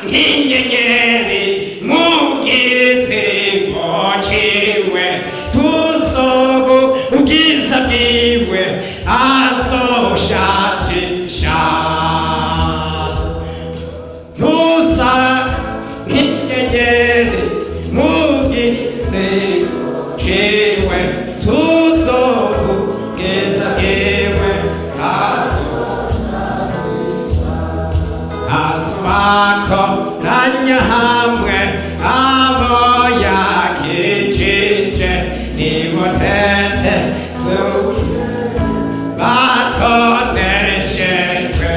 nk'inyenyeri mu gitsiko ciwe tuzogo ubwiza bwiwe azoshajisha tuza nk'inyenyeri mu gitsiko ciwe tuzogo ubwiza bwiwe azakoranya hamwe abo yakijije nibotete batoneshejwe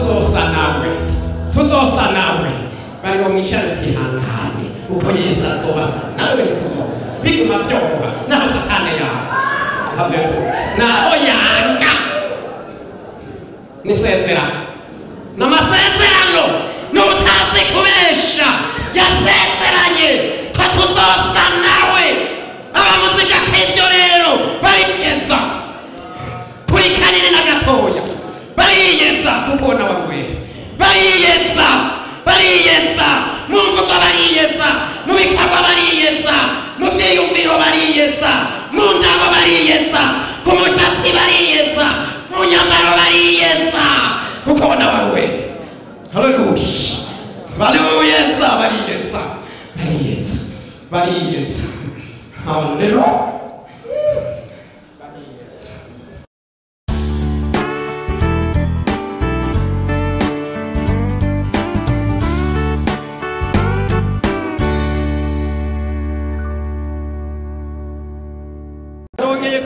tuzaka tuzosa nawe bari ngo mwicara utihangane uko Yesu azobaza nawe ni kuzosa biguma byoroha naho satani yawe naho yanga nisezerano n'amasezerano n'utazi kubesha yasezeranye ko tuzosa nawe abamuzika k'ibyo rero bariyenza kuri kanini na gatoya bariyenza kuko nawe bariyenza mu mvugo bariyenza mu bikorwa bariyenza mu byiyumviro bariyenza mu ndabo bariyenza ku mushatsi bariyenza mu nyambaro bariyenza kuko nawe haleluya bariyenza haleluya.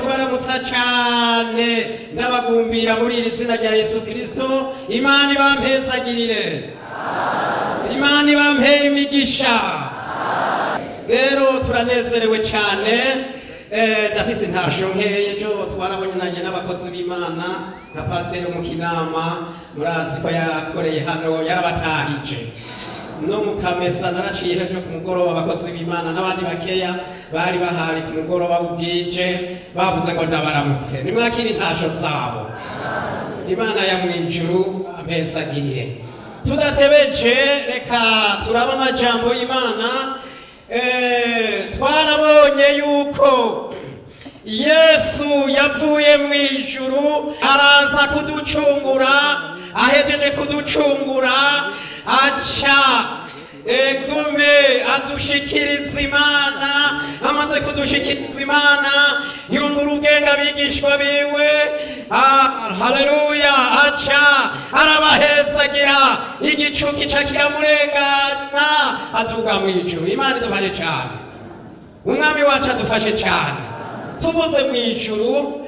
Kubaramutsa cyane n'abagumbira muri iri zina rya Yesu Kristo. Imana ibampezagirire, Imana ibampera imigisha. Rero turanezerewe cyane, ndafise intasho nkeye jo twarabonanye n'abakozi b'Imana na pasiteri mu Kinama, murazi ko yakoreye hano yarabatahije no mukamesa naraciye hejo ku mugoroba abakozi b'Imana n'abandi bakeya bari bahari ku mugoroba ubwije bavuze ngo ndabaramutse nimwakira intasho zabo. Imana ya mwinjuru ampezagirire. Tudatebeje reka turaba amajambo y'Imana. Twarabonye yuko Yesu yavuye mu ijuru araza kuducungura, ahejeje kuducungura acha egume adushikiriza Imana. Amaze kudushikiriza Imana yungura ubwenge abigishwa biwe, haleluya, acha arabahezagira igicu kica kiramurengana aduga mu ijuru. Imana idufashe cyane, umwami wacu adufashe cyane. Tubuze mu ijuru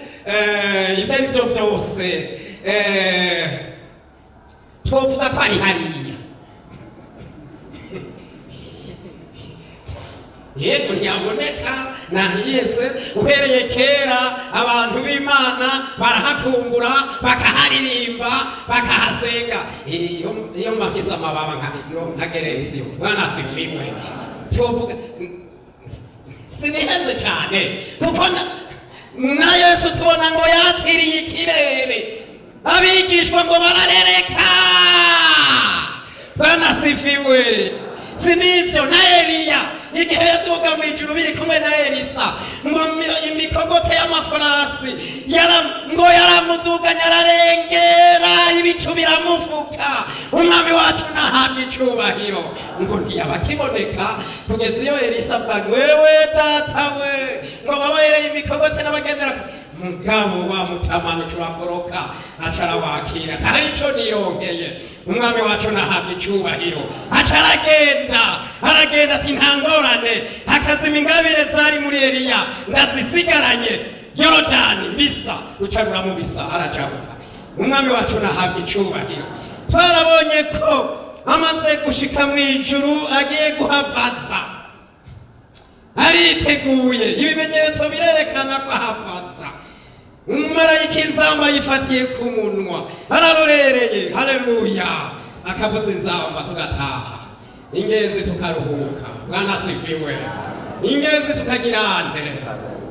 ibyo ari byo byose twovuga ko ari hariya. Yego ntiyaboneka nahiyese uhereye kera abantu b'Imana barahakumbura bakaharirimba bakahasenga. Iyo mafisa amababa nkagererisiyo bwana sifiwe twovuga sinihenze cyane kuko na Yesu tubona ngo yatiriye ikirere abigishwa ngo bararereka bwana sifiwe. Sinibyo na Eliya igihe yatuga mu ijuru biri kumwe na Elisa ngo imikogote y'amafarasi ngo yaramuduganya ararengera ibicu biramufuka. Umwami wacu nahabwa icubahiro ngo ntiyabakiboneka kugeza iyo Elisa avuga wewe data we ngo babahereye imikogote n'abagendera mugabo wa mutamano curakoroka acara wakira atari cyo nironkeye. Umwami wacu nahabwa icubahiro aragenda ati ntangorane akazima ingabire zari muri Eliya ndazisigaranye Yorodani bisa rucagura mu bisa aracabuka. Umwami wacu nahabwa icubahiro. Twarabonye ko amaze gushika mu ijuru agiye guhavaza, ariteguye, ibimenyetso birerekana ko ahavaza. Umumarayika inzamba yifatiye ku munwa ararorereye, haleluya, akavuza inzamba tugataha. ingenzi tukaruhuka. Bwana asifiwe. Ingenzi tukagirane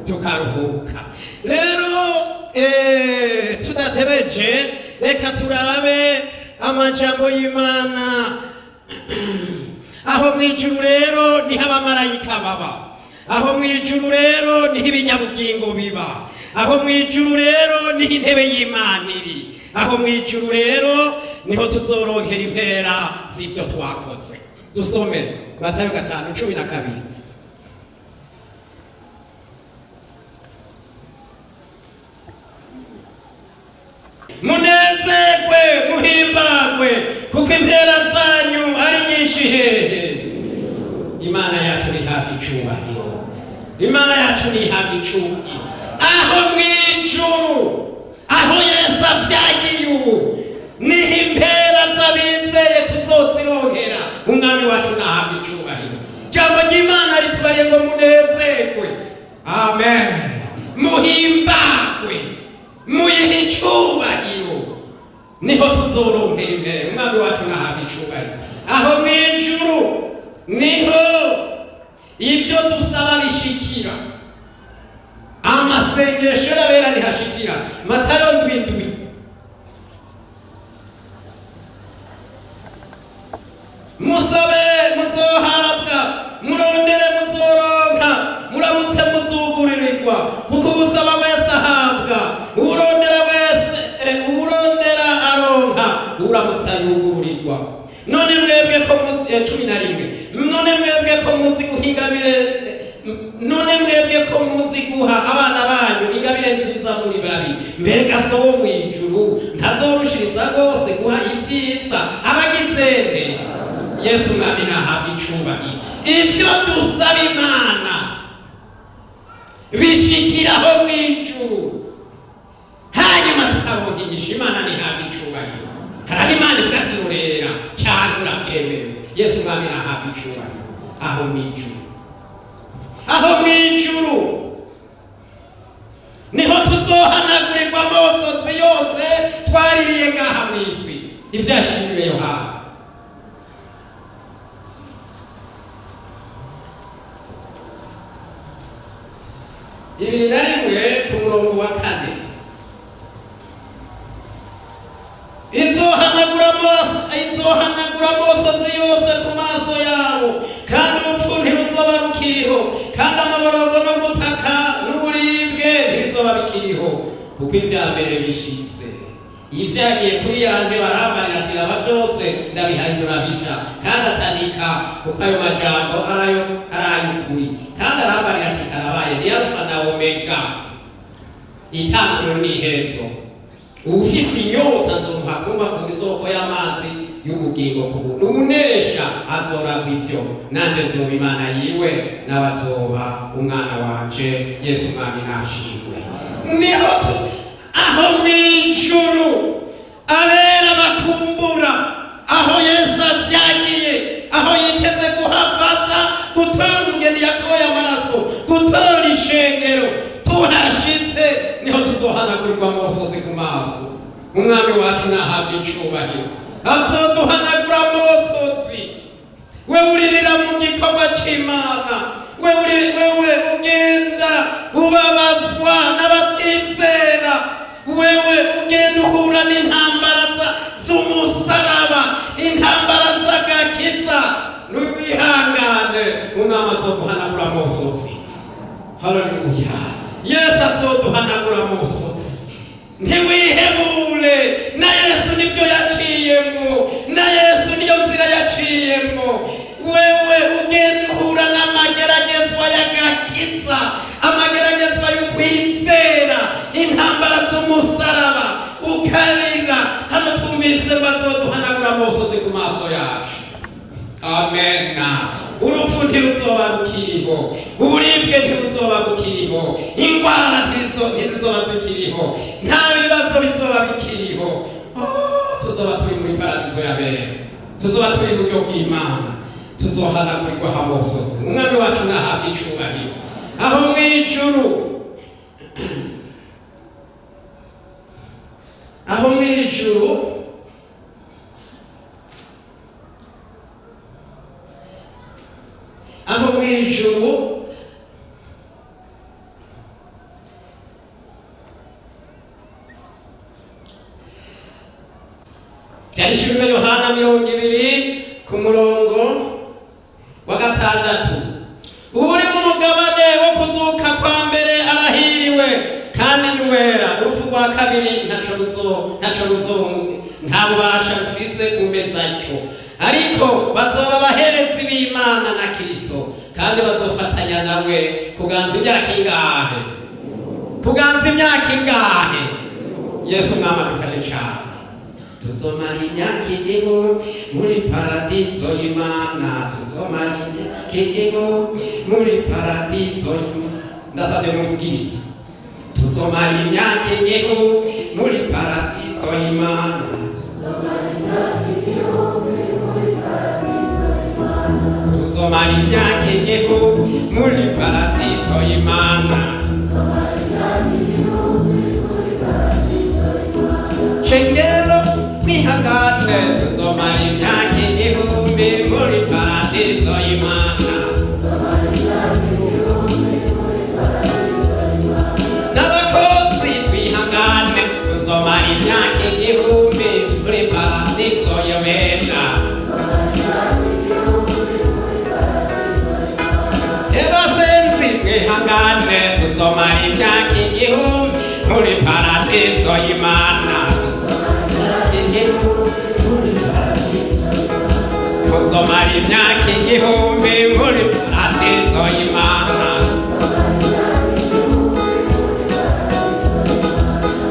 tukaruhuka. Rero tudatebeje reka turabe amajambo y'Imana. Aho mwijuru rero niho abamarayika baba, aho mwijuru rero niho ibinyabugingo biba, aho mwijuru rero niho intebe y'Imana iri, aho mwijuru rero niho tuzoronkera impera z'ibyo twakoze. Dusome Matayo 5:12. Munezerwe muhimbagwe kuko impera zanyu ari nyinshi hehe. Imana yacu nihabwa icubahiro, Imana yacu nihabwa icubahiro. Aho mwijuru, aho Yesu avyagiye ubu niho impera z'abizeye tuzozironkera. Umwami wacu nahabwa icubahiro. Jambo ry'Imana ritubariye ngo munezerwe, amen, muhimbagwe, muyihe icubahiro, niho tuzoronkera impera. Umwami wacu nahabwa icubahiro. Aho mwijuru niho ibyo dusaba bishikira, amasengesho y'abera nihashikira. Matayo 7:7. Musabe muzohabwa, murondere muzoronka, muramutse muzugururirwa, kuko usaba wese ahabwa, urondera aronka, uramutse yugururirwa. None mwebwe ko muzi 11. None mwebwe ko muzi guhingabire, none mwebwe ko muzi guha abana banyu ingabire nziza muri babi, mbega so wo mwijuru ntazorushiriza rwose guha ibyiza abagizende. Yesu mwami nahabwa icubahiro. Ibyo dusaba Imana bishikiraho mwijuru, hanyuma tukaronka inyishu. Imana nihabwa icubahiro. Hari Imana ikakirorera cyane urakemewe. Yesu mwami nahabwa icubahiro. Aho mwijuru, aho mwijuru niho tuzohanagurirwa amosozi yose twaririye ngaha mw'isi. Ibyahishuriwe Yohana. Ibiri na rimwe ku murongo wa 4. Izohanagura amosozi yose ku maso yabo, kandi urupfu ntiruzoba rukiriho, kandi amaborogo no gutaka n'uburibwe ntibizoba bikiriho, kuko ibya mbere bishitse. Ibyagiye kuri yanje baramarira ati aba byose ndabihanyura bisha, kandi atanika kuko ayo majambo arayukuri, kandi aramarira ati karabaye ni Alfa na Omega, itanguriro n'iherezo. Ufise inyota nzompa kunywa ku isoko y'amazi y'ubugingo ku buntu. Unesha azoragwa ibyo, nanje nzoba Imana yiwe, n'abazoba umwana wanje. Yesu mwami nashimwe. Niho aho mwijuru abera bakumbura, aho Yesu avyagiye, aho yiteze guhavaza, gutora umugeni yakoye amaraso, gutora ishengero. Tuhashitse niho tuzohanagurirwa amosozi ku maso. Umwami wacu nahabwa icubahiro. Azoduhanagura amosozi. Wewe uririra mu gikorwa c'Imana, wewe ugenda ubabazwa n'abatizera, wewe ugenda uhura n'intambara z'umusaraba, intambara z'agakiza, n'ubihangane. Umwami azoduhanagura amosozi. Haleluya. Yesu azoduhanagura amosozi. Ntiwihebure, na Yesu nibyo yaciyemo, na Yesu niyo nzira yaciyemo. Wewe ugenda uhura n'amageragezwa y'agakiza, amageragezwa y'ukwizera, intambara z'umusaraba, ukarira. Hano twumvise bazoduhanagura amosozi ku maso yacu. Amen. Urupfu ntiruzoba rukiriho, uburibwe ntiruzoba bukiriho, ingwara ntizizoba zikiriho, nta bibazo bizoba bikiriho. Tuzoba turi muri paradizo y'abera, tuzoba turi mu buryo bw'Imana, tuzohanagurirwa amosozi. Umwami wacu nahabwa icubahiro. Aho mwijuru, aho mwijuru aho mu ijuru byahishuriwe Yohana 20 ku murongo wa 6. uri mu mugabane wo kuzuka kwa mbere arahiriwe kandi niwera. urupfu rwa kabiri ntaco nta bubasha rufise kumeza icyo, ariko bazoba abaherezi b'Imana na Kristo kandi bazofatanya nawe kuganza imyaka ingahe? Kuganza imyaka ingahe? Yesu mwama dufashe cyane. Tuzomara imyaka igihumbi muri paradizo y'Imana. Tuzomara imyaka igihumbi muri paradizo y'Imana. Ndasabye muvugirize. Tuzomara imyaka igihumbi muri paradizo y'Imana. Tuzomara imyaka igihumbi muri paradizo y'Imana. Shengelo mwihangane, tuzomara imyaka igihumbi muri paradizo y'Imana. N'abakozi twihangane, tuzomara imyaka igihumbi muri paradizo y'Imana. Ebasenzi mwihangane, tuzomara imyaka igihumbi muri paradizo y'Imana. Tuzomara imyaka igihumbi muri paradizo y'Imana.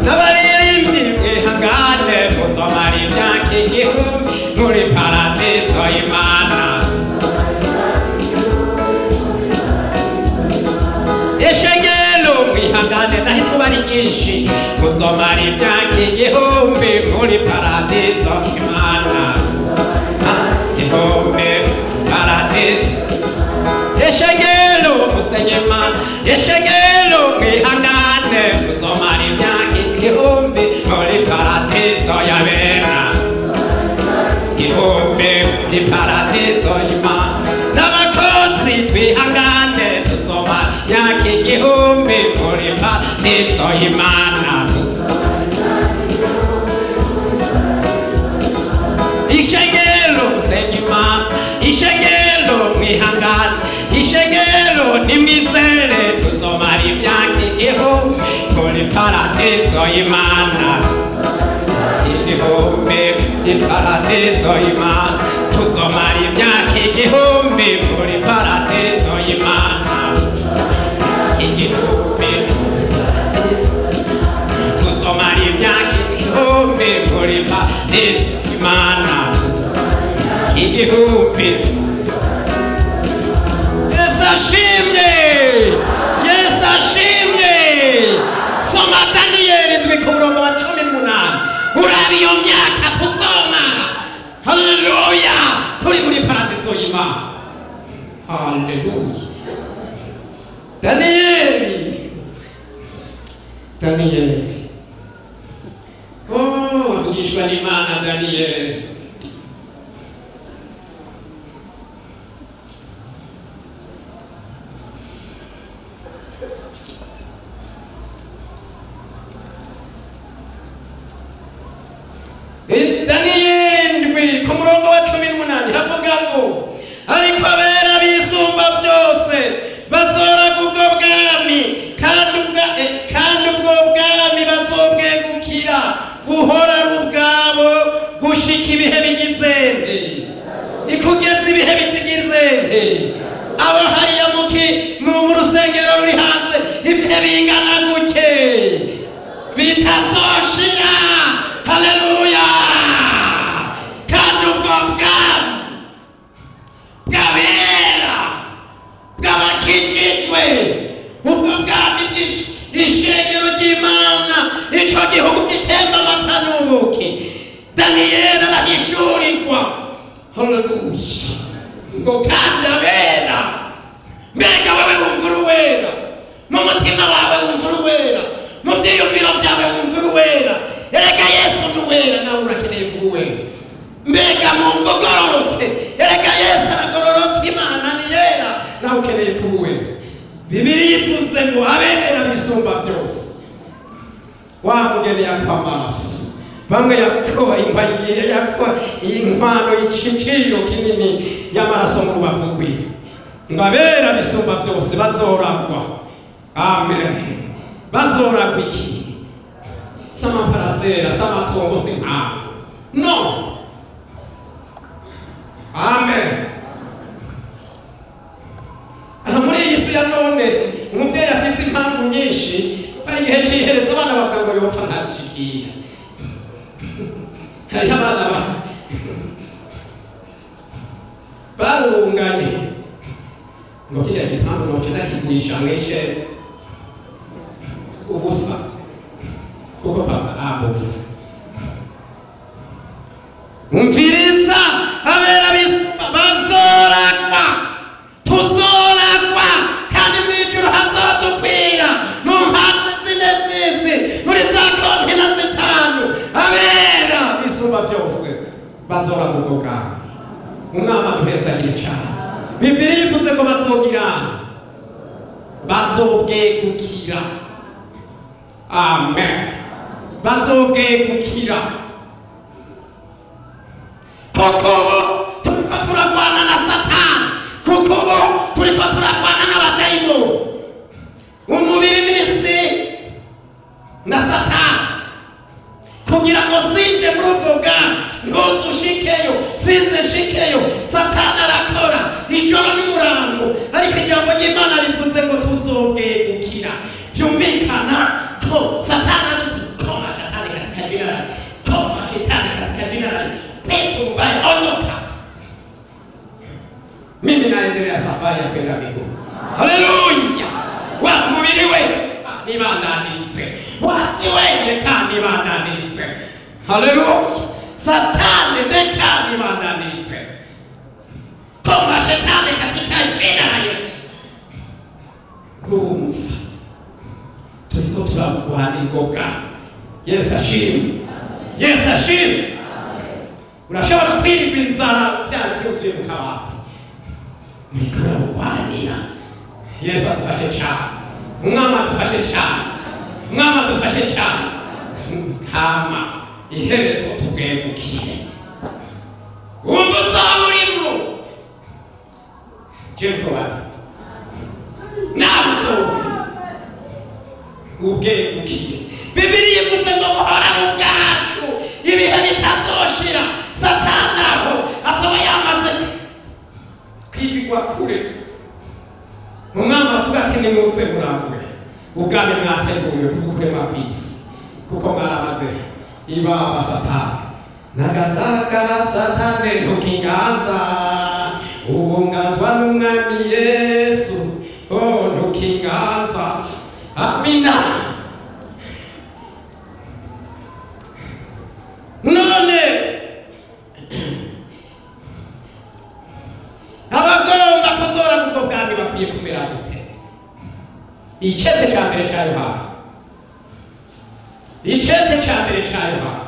N'abaririmbyi mwihangane, tuzomara imyaka igihumbi muri paradizo y'Imana. Eshengelo mwihangane, naho izuba ari ryinshi, tuzomara imyaka igihumbi muri paradizo y'Imana. Igihumbi paradizo. Eshengelo musenyemana, eshengelo mwihangane, tuzomara imyaka igihumbi muri paradizo y'Abera. Igihumbi ni paradizo y'Imana. N'abakozi twihangane, tuzomara imyaka igihumbi muri paradizo y'Imana. Ishengelo musenyemana, ishengelo mwihangane, ishengelo nimwizere, tuzomara imyaka igihumbi muri paradizo y'Imana. Igihumbi ni paradizo y'Imana. Tuzomara imyaka igihumbi muri paradizo y'Imana. Igihumbi tuzomara imyaka igihumbi muri paradizo y'Imana. Igihumbi. Yesu ashimwe, Yesu ashimwe. Soma Daniyeli 7:18. Urabe iyo myaka tuzomara. Haleluya, turi muri paradizo y'Imana. Haleluya. Daniyeli. Oh, avugishwa n'Imana Daniyeli. Daniyeli 7 ku murongo wa 18 havuga ngo, ariko abera bisumba byose bazoraga ubwo bwami, kandi ubwo bwami bazobwegukira guhora ari ubwabo gushika ibihe bigizende. Ikugeza ibihe bitigizende. Abo hariya mu rusengero ruri hanze, ibihe bingana guke bitazoshira. Haleluya. Kandi ubwo bwami bw'abera bw'abakijijwe, ubwo bwami ishengero ry'Imana, ico gihugu gitemba amata n'ubuki. Daniyeli arahishurirwa. Haleluya. Ngo kandi abera, mbega wewe wumva uruwera, mu mutima wawe wumva uruwera, mu byiyumviro byawe wumva uruwera. Erega Yesu nuwera, nawe urakeneye kuba uwera. Mbega mwumva ugororotse, erega Yesu aragororotse, Imana ni yera ngo abera bisumba byose. Wa mugeni yakwamaso bamwe yakoba impayiye yakwa inkwano y'igiciro kinini y'amaraso mu rubavu rwiwe ngo abera bisumba byose bazoragwa. Amen. Bazoragwa iki? Sama parasera sama tongo sinka no. Amen. Muri iyi si ya none umubyeyi afise impamvu nyinshi ari igihe cihereza abana bavuga ngo yopfa ntabishikira. Hari abana barunganye ngo kiriya gipangu noce ndakigurisha mweshe ubusa kuko papa abuze. Umviriza abera bazoragwa, tuzoragwa kandi mwijuru hazotukwira mu mpande zine z'isi muri za kontina zitanu. Abera bisumba byose bazoragwa. Umwama duhezagire cyane. Bibiliya ivuze ngo bazobwegukira. Amen. Bazobwegukira. Kuko turiko turagwana na Satani, kuko turiko turagwana n'abadayimoni. Umubiri n'isi na Satani kugira ngo sinje muri ubwo bwami ntuzushikeyo sinze nshikeyo. Satani arakora ijoro n'umurango, ariko ijambo ry'Imana rivuze ngo tuzobwegukira. Byumvikana ko Satani aduti koma Satani katika jina la koma Shetani katika jina la pepo mbaya ondoka. Mimi naendelea safari ya kwenda mbinguni. Haleluya. Wa mubiri we nibandanirize, wasiwende kandi nibandanirize. Haleluya. Satani ndeka nibandanirize. Koma Shetani katika jina la Yesu. Kumfa turiko turagwana ingoga. Yesu ashimwe. Yesu ashimwe. Urashobora kwirirwa inzara byari byuzuye mu kabati mikora urwanira. Yesu adufashe cyane. Umwami adufashe cyane. Umwami adufashe cyane. Kama iherezo tubwegukire. Wumva uzaba urimo Jesu wari nabuzo ubwegukire. Bibiliya ivuze ngo muhorane ubwacu ibihe bitazoshira. Satani aho azaba yamaze kwibigwa kure. Umwami avuga ati nimuze muragwe ubwami mwateguriwe kukurema kw'isi kuko mwarabaze ibaba Satani nagasaka Satani ntukinganza ubungazwa n'umwami Yesu ntukinganza. Amina. None abagomba kuzora kubwo bwami bakwiye kumera gute? Icete cya mbere cya Yohana. Icete cya mbere cya Yohana.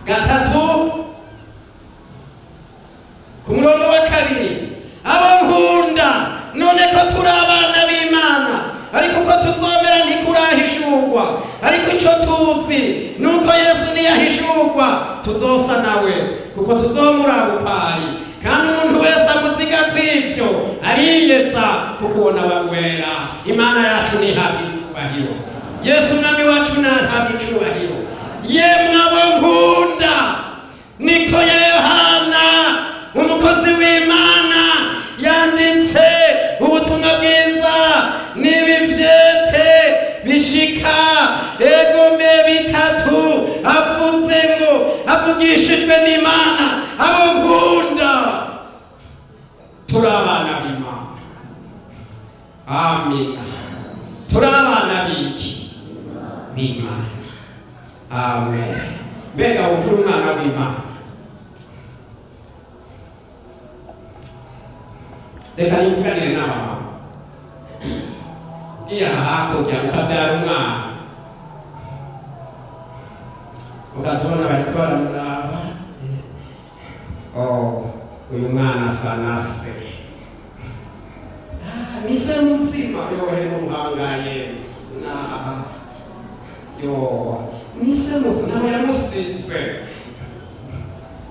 Gatatu ku murongo wa kabiri. Abo nkunda none ko turi abana b'Imana ariko ko tuzomera ntikurahishurwa, ariko icyo tuzi nuko Yesu niyahishurwa tuzosa nawe kuko tuzomuraba upari, kandi umuntu wese amuziga kw'ibyo ariyeza kuko ubona wawera. Imana yacu nihabwe icyubahiro. Yesu mwami wacu nahabwe icyubahiro. Yemwe abo nkunda niko Yohana umukozi w'Imana yanditse ubutumwa bwiza n'ibivyete bishika egome bitatu avuze ngo avugishijwe n'Imana. Abo nkunda turi abana b'Imana. Amina. Turi abana b'Imana. Amen. Mbega uri umwana w'Imana. Reka nivuganire n'abamama. Iya hakurya ukabyara umwana ukazibona bariko baramuraba uyu mwana asa na se. Ni se muzima yohe muhangaye na yo ni se muzima nawe yamusize.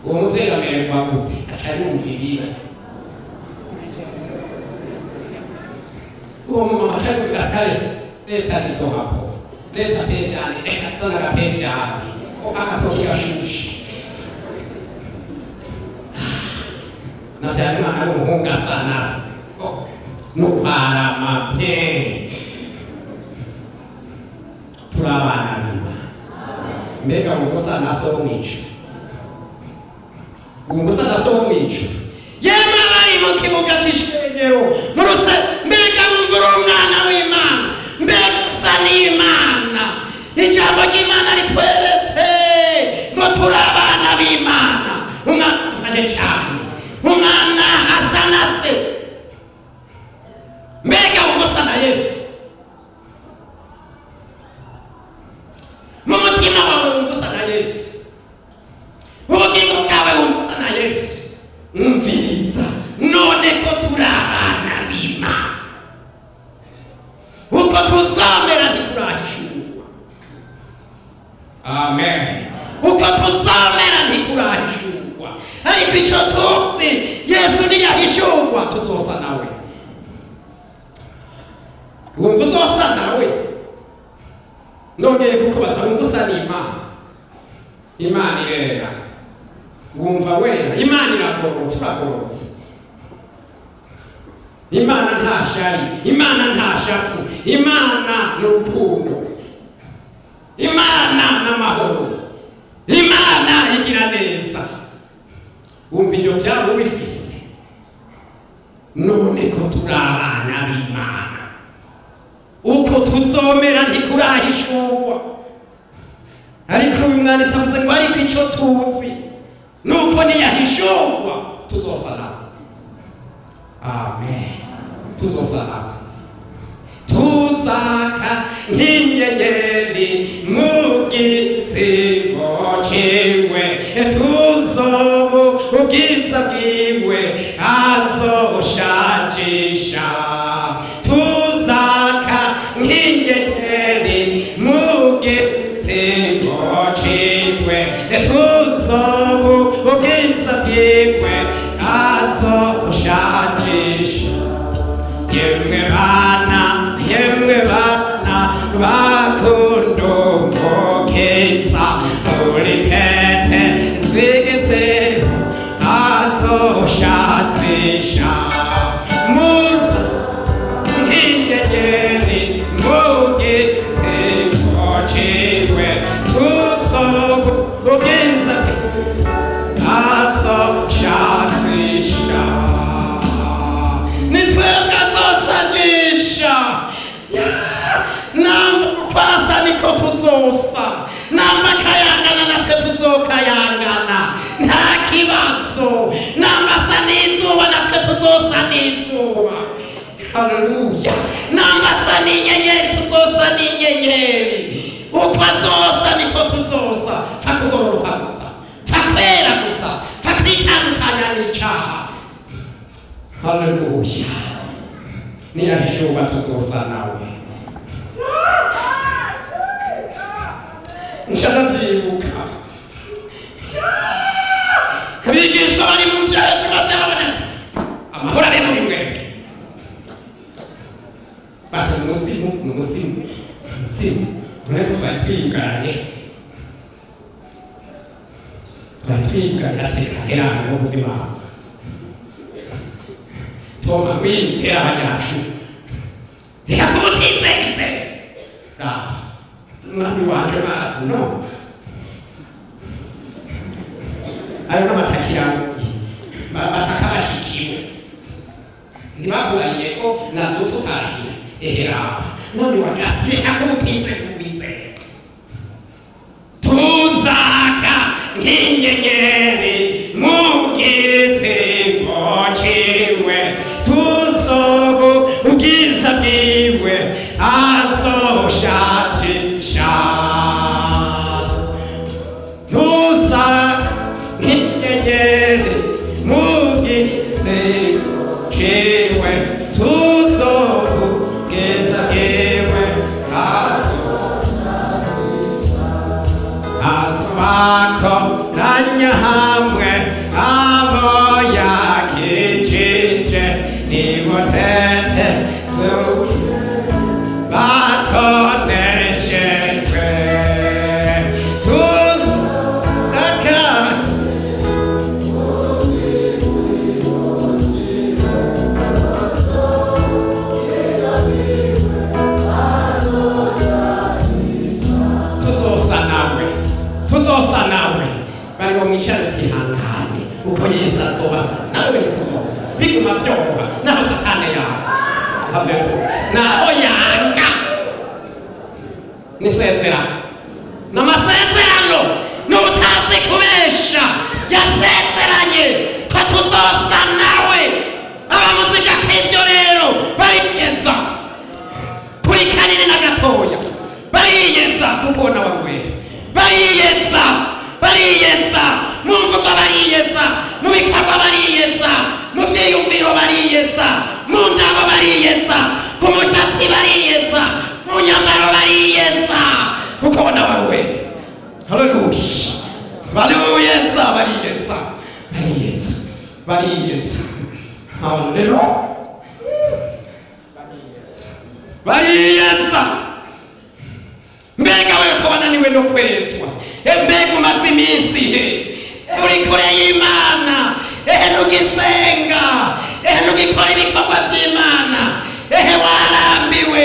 Uwo muvyeyi amererwa gute atayumvirira? Uwo mumama atari leta nitohapo leta pejani leta tanaga pejani akatoki gashushe navyari mwana w'umuhungu asa na se nukwara mapye turabana b'Imana. Mbega umusa na so mwico umusa na so mwico yemwe bari mu kibuga c'ishengero mu ruse mbega mumvura umwana w'Imana mbega usa n'Imana. Ijambo ry'Imana ritweretse ngo turabana b'Imana. Umwana ufashe cyane umwana asa na se. Mbega umusa na Yesu mu mutima wawe umusa na Yesu ubugingo bwawe umusa na Yesu. Umviriza none ko turabana b'Imana uko tuzamera ntikurahishurwa. Amen. Uko tuzamera ntikurahishurwa ariko icyo tuzi Yesu niyahishurwa tuzosa nawe. Wumva uzosa nawe nongeye kukubaza wumva usa n'Imana. Imana irera wumva wera. Imana iragororotse uragororotse. Imana nta shari. Imana nta shafu. Imana n'urukundo. Imana n'amahoro. Imana igira neza. Wumva ibyo byabo bifise none ko turabana b'Imana uko tuzomera ntikurahishurwa. Ariko uyu mwanditsi avuze ngo ariko icyo tuzi nuko niyahishurwa tuzosa nawe. Amen. Tuzosa nawe. Tuzaka nk'inyenyeri mu gitsiko ciwe tuzobu ubwiza bwiwe azoshajisha. Tuzaka nk'inyenyeri mu gitsiko ciwe tuzobu ubwiza bwiwe azoshajisha. Yemwe bana bakunda umukeza muri pete nzigeze azoshatisha. Muza nk'inyenyeri mu gitsiko ciwe tuzobu ubwiza azoshatisha. Nitwebwe azoshatisha. Namba kwasa niko tuzosa. Namba kayangana natwe tuzokayangana. Nta kibazo. Namba sa n'izuba natwe tuzosa n'izuba. Haleluya. Namba sa n'inyenyeri tuzosa n'inyenyeri. Uko azosa niko tuzosa. Takugororoka gusa. Takwera gusa. Takwitandukanya n'icyaha. Haleluya. Niyahishurwa tuzosa nawe. Nshadavyibuka abigishwa bari mu nzira yacu bazabona amahoro ari muri mwebwe. Bati umuzimu ureko twari twiganye ateka herana n'ubuzima toma wihera abanyacu reka kumutizeze mwami wanje bati no ayo n'amatakira bataka bashikiwe ntibaguranye ko nazo tukarahira ehera mwami wanje ati reka kumutizeze ubizere. Tuzaka nk'inyenyeri mu gitsiko ciwe tuzobu ubwiza bwiwe azoshatisha. Tuzaka nk'inyenyeri mu n'isezerano n'amasezerano n'ubutazi kubesha yasezeranye ko tuzosa nawe abamuzika kw'ibyo rero bariyeza kuri kanini na gatoya bariyeza kubona wawe bariyeza mu mvugo bariyeza mu bikorwa bariyeza mu byiyumviro bariyeza mu ndabo bariyeza ku mushatsi bariyeza mu nyambaro bariyeza ukabona wawe haleluya bariyeza haleluya bariyeza mbega wewe ko bananiwe no kwezwa mbega umaze iminsi uri kure y'Imana ntugisenga ntugikora ibikorwa by'Imana warambiwe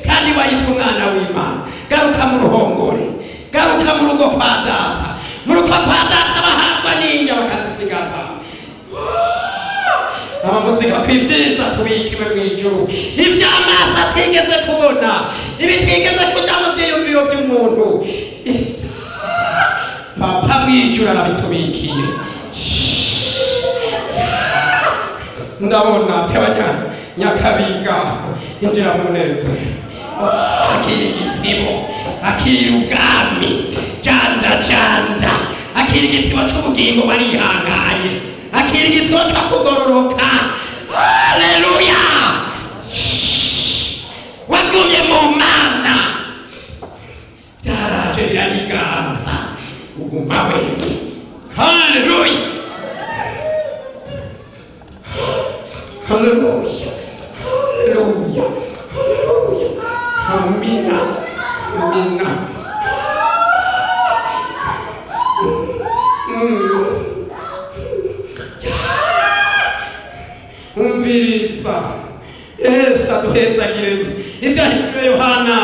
kandi wayitwa umwana w'Imana garuka mu ruhongore garuka mu rugo kwa data mu rugo kwa data bahazwa n'injya bakazisigaza abamuzika kw'ibyiza tubikiwe mu ijuru iby'amaso atigeze kubona ibitigeze kuja mu byiyumviro by'umuntu papa mwijuru arabitubikiye ndabona tebanya nyakabiga injira mu munezero akiri igitsibo akiri ubwami janda akiri igitsibo c'ubugingo barihanganye akiri igitsibo co kugororoka haleluya wagumye mu Mana byaraje biraniganza uguma wewe haleluya haleluya haleluya haleluya amina amina umviriza Yesu aduhezagire ibyahishwe Yohana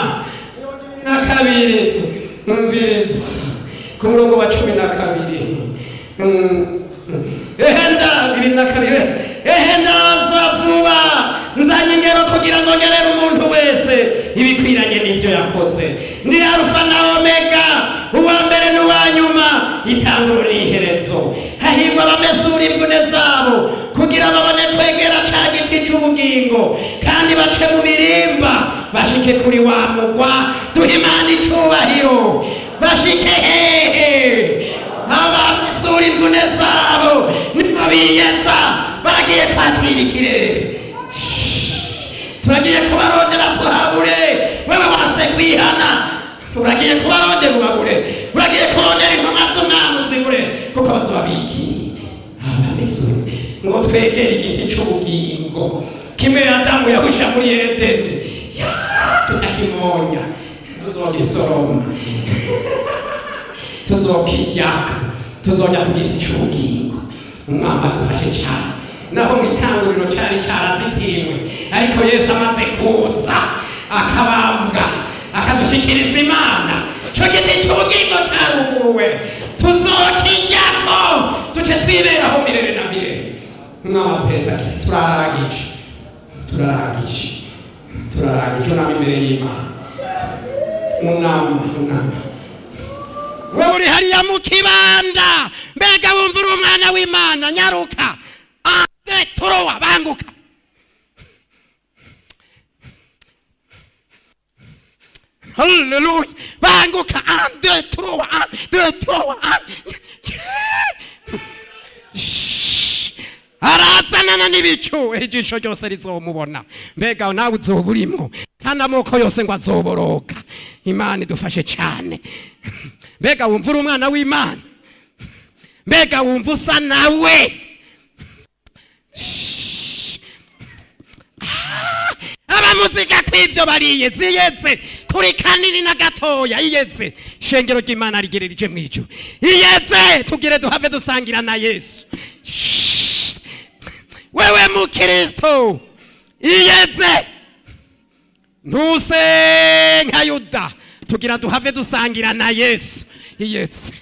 12 umviriza ku murongo wa 12 ehenda 22 ehenda zavuba nzanye ingero kugira ngo ngerere umuntu wese ibikwiranye n'ibyo yakoze ndi Alfa na Omega uwa mbere n'uwa nyuma itanguro n'iherezo hahirwa abamesura imvune zabo kugira babone kwegera ca giti c'ubugingo kandi bace mu birimba bashike kuri wa mugwa duhimana icubahiro bashike hehe abamesura imvune zabo nibo biyeza baragiye kwatira ikirere turagiye kubarondera tuhabure wewe wase kwihana turagiye kubarondera ubabure uragiye kurondera intumwa z'umwami uzibure kuko bazobabiki abamesura ngo twegere igiti c'ubugingo kimwe Adamu yahusha muri Edeni tutakimonya tuzogisoroma tuzokiryaka tuzojya ku giti c'ubugingo umwami adufashe cyane naho mu itanguriro cyari cyarazitiriwe ariko Yesu amaze kuza akabambwa akadushikiriza Imana cyo giti c'ubugingo cyaruguruwe tuzokijyako tuce twiberaho mirere na mirere umwami pesa turarangije unama imbere y'Imana unama wewe uri hariya mu kibanda mbega wumva uri umwana w'Imana nyaruka turowa banguka haleluya banguka turowa arazanana n'ibicu ijisho ryose rizomubona mbega nawe uzoburimwo kandi amoko yose ngo azoboroka Imana idufashe cyane mbega wumva uri umwana w'Imana mbega wumva usa nawe abamuzika kw'ibyo bariyeze iyeze kuri kanini na gatoya iyeze shengero ry'Imana rigerereje mw'ijuru iyeze tugire duhave dusangira na Yesu wewe mu Kristo iyeze ntuse nka Yuda tugira duhave dusangira na Yesu iyeze